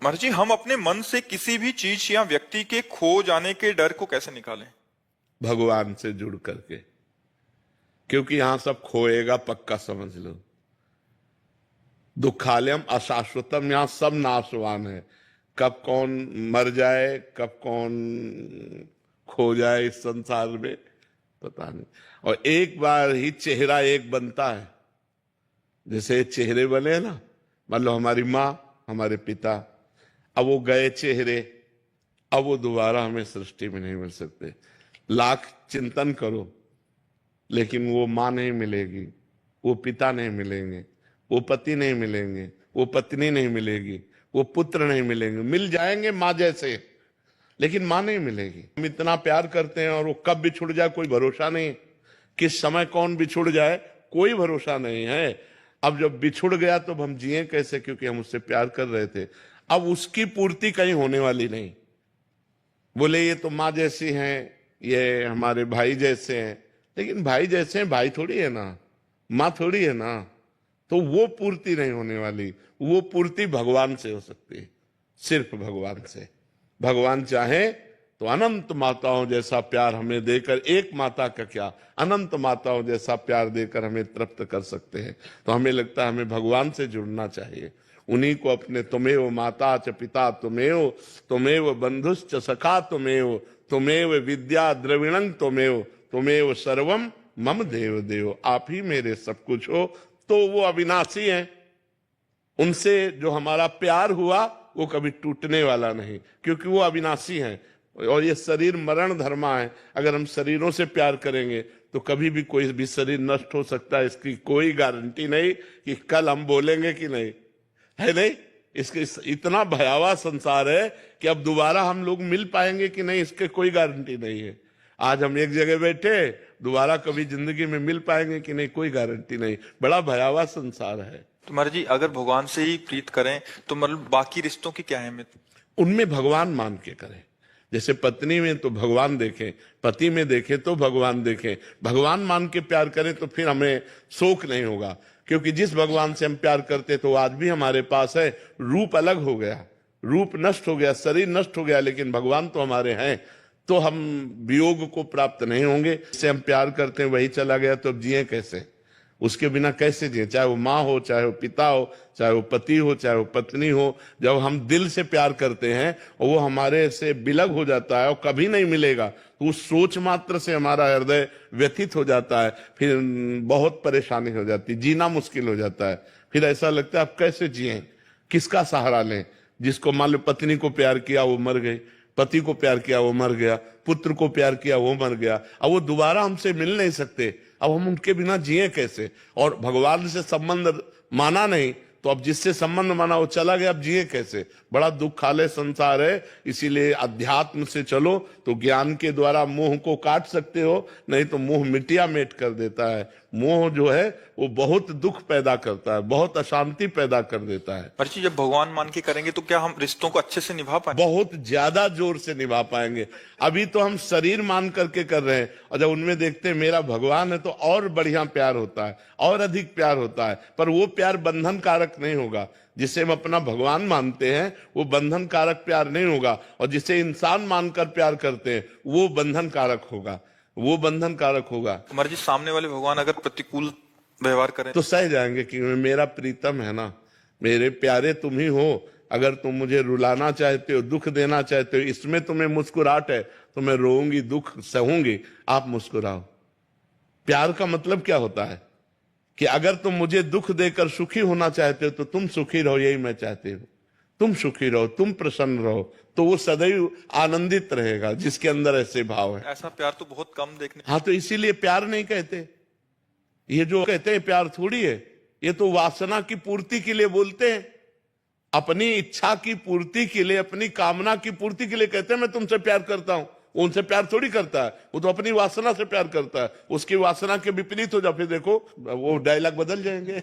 महर्षि जी, हम अपने मन से किसी भी चीज या व्यक्ति के खो जाने के डर को कैसे निकालें? भगवान से जुड़ करके, क्योंकि यहां सब खोएगा, पक्का समझ लो। दुखालयम अशाश्वतम, यहां सब नाशवान है। कब कौन मर जाए, कब कौन खो जाए इस संसार में पता नहीं। और एक बार ही चेहरा एक बनता है, जैसे चेहरे बने ना, मान लो हमारी माँ, हमारे पिता, अब वो गए चेहरे, अब वो दोबारा हमें सृष्टि में नहीं मिल सकते। लाख चिंतन करो लेकिन वो माँ नहीं मिलेगी, वो पिता नहीं मिलेंगे, वो पति नहीं मिलेंगे, वो पत्नी नहीं मिलेगी, वो पुत्र नहीं मिलेंगे। मिल जाएंगे माँ जैसे, लेकिन माँ नहीं मिलेगी। हम इतना प्यार करते हैं और वो कब बिछुड़ जाए कोई भरोसा नहीं, किस समय कौन बिछुड़ जाए कोई भरोसा नहीं है। अब जब बिछुड़ गया तो हम जिए कैसे, क्योंकि हम उससे प्यार कर रहे थे। अब उसकी पूर्ति कहीं होने वाली नहीं। बोले ये तो माँ जैसी हैं, ये हमारे भाई जैसे हैं, लेकिन भाई जैसे हैं, भाई थोड़ी है ना, माँ थोड़ी है ना। तो वो पूर्ति नहीं होने वाली, वो पूर्ति भगवान से हो सकती है, सिर्फ भगवान से। भगवान चाहे तो अनंत माताओं जैसा प्यार हमें देकर, एक माता का क्या, अनंत माताओं जैसा प्यार देकर हमें तृप्त कर सकते हैं। तो हमें लगता है हमें भगवान से जुड़ना चाहिए, उन्हीं को अपने तुमेव माता च पिता तुमेव, तुमेव बंधुश्च सखा तुमेव, तुमेव विद्या द्रविणं तुमेव, तुमेव सर्वम मम देव देव। आप ही मेरे सब कुछ हो। तो वो अविनाशी हैं, उनसे जो हमारा प्यार हुआ वो कभी टूटने वाला नहीं, क्योंकि वो अविनाशी हैं। और ये शरीर मरण धर्मा है। अगर हम शरीरों से प्यार करेंगे तो कभी भी कोई भी शरीर नष्ट हो सकता है, इसकी कोई गारंटी नहीं कि कल हम बोलेंगे कि नहीं, है नहीं। इसके इतना भयावह संसार है कि अब दोबारा हम लोग मिल पाएंगे कि नहीं, इसके कोई गारंटी नहीं है। आज हम एक जगह बैठे, दोबारा कभी जिंदगी में मिल पाएंगे कि नहीं, कोई गारंटी नहीं। बड़ा भयावह संसार है। तो महर्षि जी, अगर भगवान से ही प्रीत करें तो मतलब बाकी रिश्तों की क्या अहमियत? उनमें भगवान मान के करें। जैसे पत्नी में तो भगवान देखें, पति में देखें तो भगवान देखें। भगवान मान के प्यार करें तो फिर हमें शोक नहीं होगा, क्योंकि जिस भगवान से हम प्यार करते तो आज भी हमारे पास है। रूप अलग हो गया, रूप नष्ट हो गया, शरीर नष्ट हो गया, लेकिन भगवान तो हमारे हैं। तो हम वियोग को प्राप्त नहीं होंगे। जिससे हम प्यार करते हैं वही चला गया तो अब जिए कैसे, उसके बिना कैसे जिए। चाहे वो माँ हो, चाहे वो पिता हो, चाहे वो पति हो, चाहे वो पत्नी हो। जब हम दिल से प्यार करते हैं और वो हमारे से बिलग हो जाता है और कभी नहीं मिलेगा, तो उस सोच मात्र से हमारा हृदय व्यथित हो जाता है। फिर बहुत परेशानी हो जाती, जीना मुश्किल हो जाता है। फिर ऐसा लगता है अब कैसे जिए, किसका सहारा लें। जिसको मान लो पत्नी को प्यार किया वो मर गई, पति को प्यार किया वो मर गया, पुत्र को प्यार किया वो मर गया, अब वो दोबारा हमसे मिल नहीं सकते। अब हम उनके बिना जिए कैसे। और भगवान से संबंध माना नहीं, तो अब जिससे संबंध माना वो चला गया, अब जिए कैसे। बड़ा दुखालय संसार है। इसीलिए अध्यात्म से चलो तो ज्ञान के द्वारा मोह को काट सकते हो, नहीं तो मोह मिटिया मेट कर देता है। मोह जो है वो बहुत दुख पैदा करता है, बहुत अशांति पैदा कर देता है। महर्षि, जब भगवान मान के करेंगे तो क्या हम रिश्तों को अच्छे से निभा पाएंगे? बहुत ज्यादा जोर से निभा पाएंगे। अभी तो हम शरीर मान करके कर रहे हैं, और जब उनमें देखते हैं मेरा भगवान है तो और बढ़िया प्यार होता है, और अधिक प्यार होता है। पर वो प्यार बंधन कारक नहीं होगा। जिसे हम अपना भगवान मानते हैं वो बंधन कारक प्यार नहीं होगा, और जिसे इंसान मानकर प्यार करते हैं वो बंधन कारक होगा, वो बंधन कारक होगा। महर्षि, सामने वाले भगवान अगर प्रतिकूल व्यवहार करें तो सह जाएंगे कि मेरा प्रीतम है ना, मेरे प्यारे तुम ही हो। अगर तुम मुझे रुलाना चाहते हो, दुख देना चाहते हो, इसमें तुम्हें मुस्कुराहट है तो मैं रोऊंगी, दुख सहूंगी, आप मुस्कुराओ। प्यार का मतलब क्या होता है कि अगर तुम मुझे दुख देकर सुखी होना चाहते हो तो तुम सुखी रहो, यही मैं चाहती हूँ। तुम सुखी रहो, तुम प्रसन्न रहो, तो वो सदैव आनंदित रहेगा जिसके अंदर ऐसे भाव है। ऐसा प्यार तो बहुत कम देखने। हाँ, तो इसीलिए प्यार नहीं कहते। ये जो कहते हैं प्यार थोड़ी है, ये तो वासना की पूर्ति के लिए बोलते हैं। अपनी इच्छा की पूर्ति के लिए, अपनी कामना की पूर्ति के लिए कहते हैं मैं तुमसे प्यार करता हूं। उनसे प्यार थोड़ी करता है, वो तो अपनी वासना से प्यार करता है। उसकी वासना के विपरीत हो जाए फिर देखो वो डायलॉग बदल जाएंगे।